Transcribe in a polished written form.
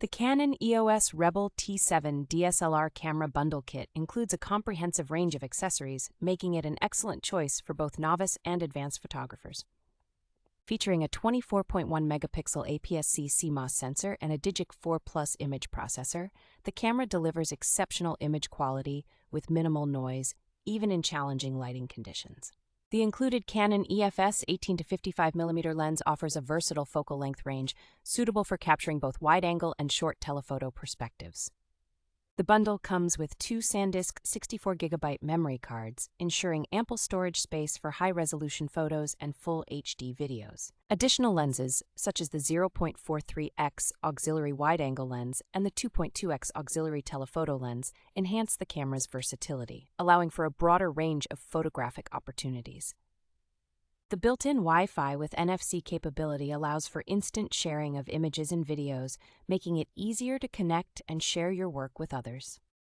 The Canon EOS Rebel T7 DSLR camera bundle kit includes a comprehensive range of accessories, making it an excellent choice for both novice and advanced photographers. Featuring a 24.1 megapixel APS-C CMOS sensor and a DIGIC 4 Plus image processor, the camera delivers exceptional image quality with minimal noise, even in challenging lighting conditions. The included Canon EF-S 18 to 55mm lens offers a versatile focal length range, suitable for capturing both wide-angle and short telephoto perspectives. The bundle comes with two SanDisk 64GB memory cards, ensuring ample storage space for high-resolution photos and full HD videos. Additional lenses, such as the 0.43x auxiliary wide-angle lens and the 2.2x auxiliary telephoto lens, enhance the camera's versatility, allowing for a broader range of photographic opportunities. The built-in Wi-Fi with NFC capability allows for instant sharing of images and videos, making it easier to connect and share your work with others.